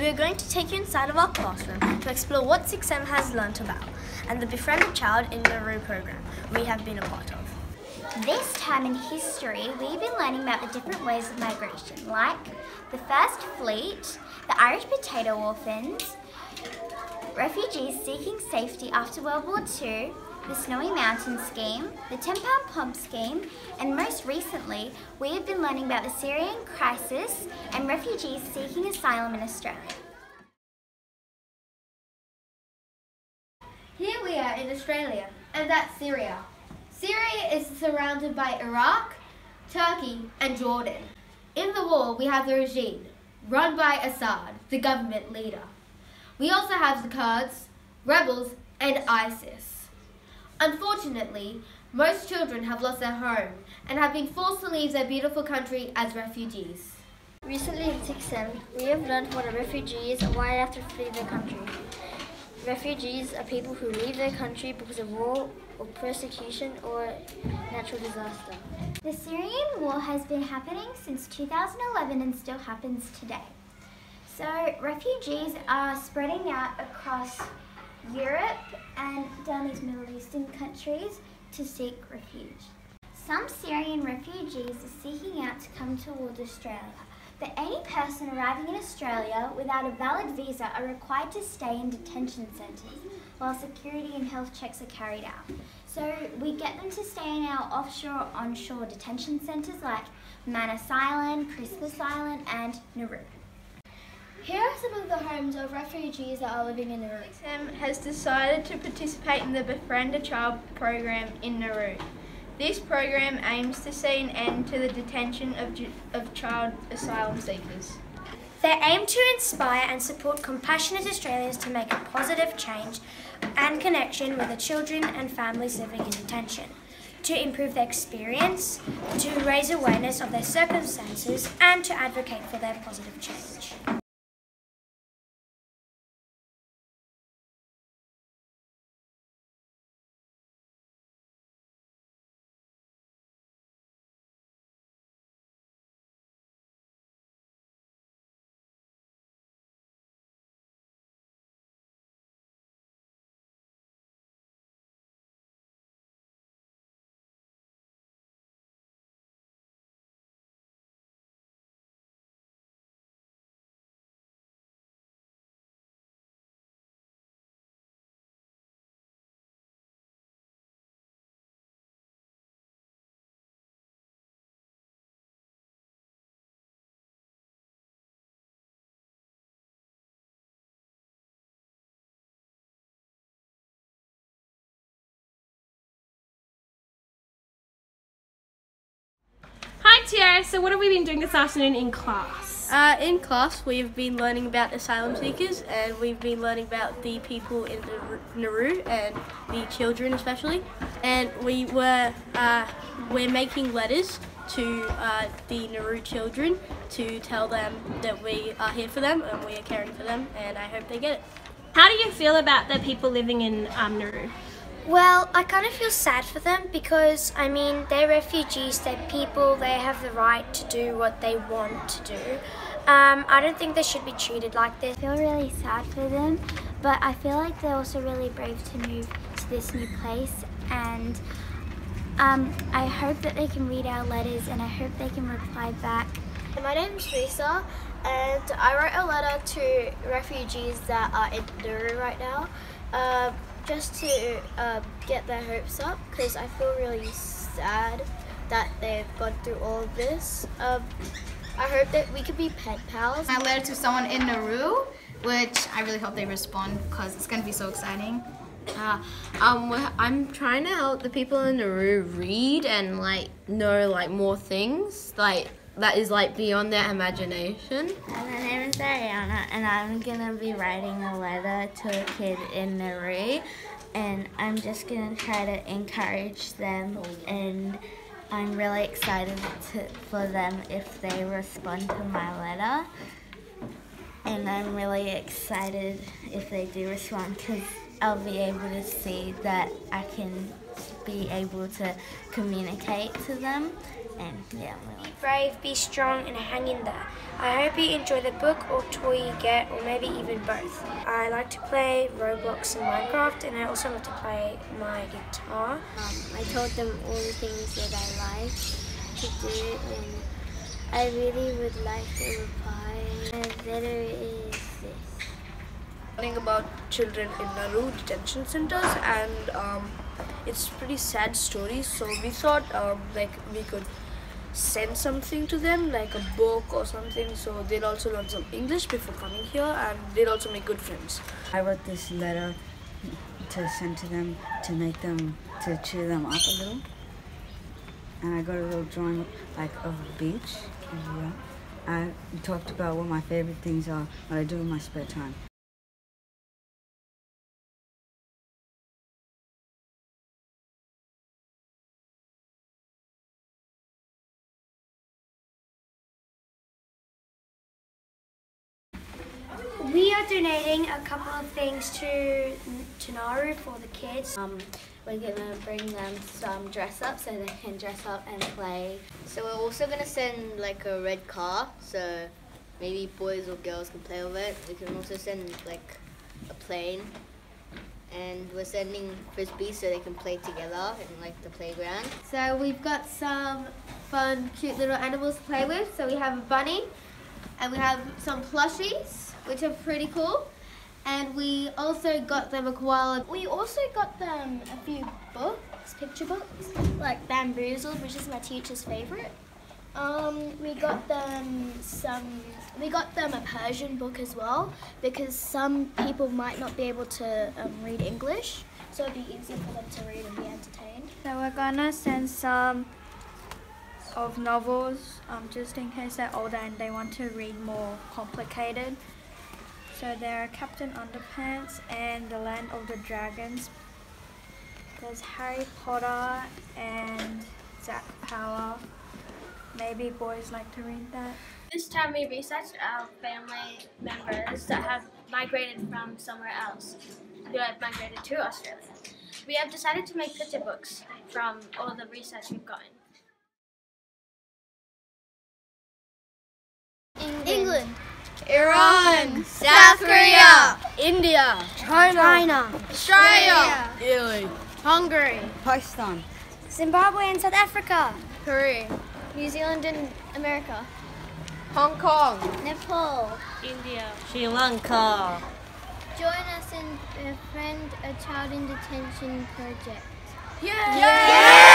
we are going to take you inside of our classroom to explore what 6M has learnt about and the Befriend child in Nauru program we have been a part of. This time in history, we've been learning about the different ways of migration, like the First Fleet, the Irish potato orphans, refugees seeking safety after World War II, the Snowy Mountain Scheme, the £10 POMS scheme, and most recently, we have been learning about the Syrian crisis and refugees seeking asylum in Australia. Here we are in Australia, and that's Syria. Syria is surrounded by Iraq, Turkey, and Jordan. In the war, we have the regime, run by Assad, the government leader. We also have the Kurds, rebels, and ISIS. Unfortunately, most children have lost their home and have been forced to leave their beautiful country as refugees. Recently in 6M, we have learned what a refugee is and why they have to flee their country. Refugees are people who leave their country because of war or persecution or natural disaster. The Syrian war has been happening since 2011 and still happens today. So refugees are spreading out across Europe and down these Middle Eastern countries to seek refuge. Some Syrian refugees are seeking out to come towards Australia, but any person arriving in Australia without a valid visa are required to stay in detention centres while security and health checks are carried out. So we get them to stay in our offshore or onshore detention centres like Manus Island, Christmas Island and Nauru. Here are some of the homes of refugees that are living in Nauru. 6M has decided to participate in the Befriend a Child program in Nauru. This program aims to see an end to the detention of child asylum seekers. They aim to inspire and support compassionate Australians to make a positive change and connection with the children and families living in detention, to improve their experience, to raise awareness of their circumstances, and to advocate for their positive change. Hi Tiara, so what have we been doing this afternoon in class? In class, we've been learning about asylum seekers, and we've been learning about the people in Nauru and the children especially. And we're making letters to the Nauru children to tell them that we are here for them and we are caring for them, and I hope they get it. How do you feel about the people living in Nauru? Well, I kind of feel sad for them because, I mean, they're refugees, they're people, they have the right to do what they want to do. I don't think they should be treated like this. I feel really sad for them, but I feel like they're also really brave to move to this new place, and I hope that they can read our letters and I hope they can reply back. My name's Risa, and I wrote a letter to refugees that are in Nauru right now. Just to get their hopes up, because I feel really sad that they've gone through all of this. I hope that we could be pen pals. My letter to someone in Nauru, which I really hope they respond because it's going to be so exciting. I'm trying to help the people in Nauru read and know more things that is beyond their imagination. My name is ARIANA, and I'm gonna be writing a letter to a kid in Nauru, and I'm just gonna try to encourage them, and I'm really excited for them if they respond to my letter, and I'm really excited if they do respond because I'll be able to see that I can be able to communicate to them and yeah, Be brave, be strong, and hang in there. I hope you enjoy the book or toy you get, or maybe even both. I like to play Roblox and Minecraft, and I also like to play my guitar. I told them all the things that I like to do, and I really would like to reply. My letter is this. Learning about children in Nauru detention centers, and it's pretty sad story. So we thought like we could send something to them, like a book or something, so they'd also learn some English before coming here, and they'd also make good friends. I wrote this letter to send to them to make them, to cheer them up a little. And I got a little drawing like of a beach. Yeah. I talked about what my favorite things are, what I do in my spare time. We are donating a couple of things to Nauru for the kids. We're gonna bring them some dress up so they can dress up and play. So we're also gonna send like a red car, so maybe boys or girls can play with it. We can also send like a plane, and we're sending frisbees so they can play together in like the playground. So we've got some fun, cute little animals to play with. So we have a bunny, and we have some plushies, which are pretty cool. And we also got them a koala. We also got them a few books, picture books, like Bamboozled, which is my teacher's favourite. We got them a Persian book as well, because some people might not be able to read English, so it'd be easier for them to read and be entertained. So we're gonna send some of novels, just in case they're older and they want to read more complicated. So there are Captain Underpants and The Land of the Dragons. There's Harry Potter and Zack Power. Maybe boys like to read that. This time we researched our family members that have migrated from somewhere else, who have migrated to Australia. We have decided to make picture books from all the research we've gotten. England. Iran, South Korea, India, China, Australia, Italy, Hungary, Pakistan. Zimbabwe and South Africa. Korea, New Zealand and America. Hong Kong, Nepal. India. Sri Lanka. Join us in Befriend, a child in detention project. Yay!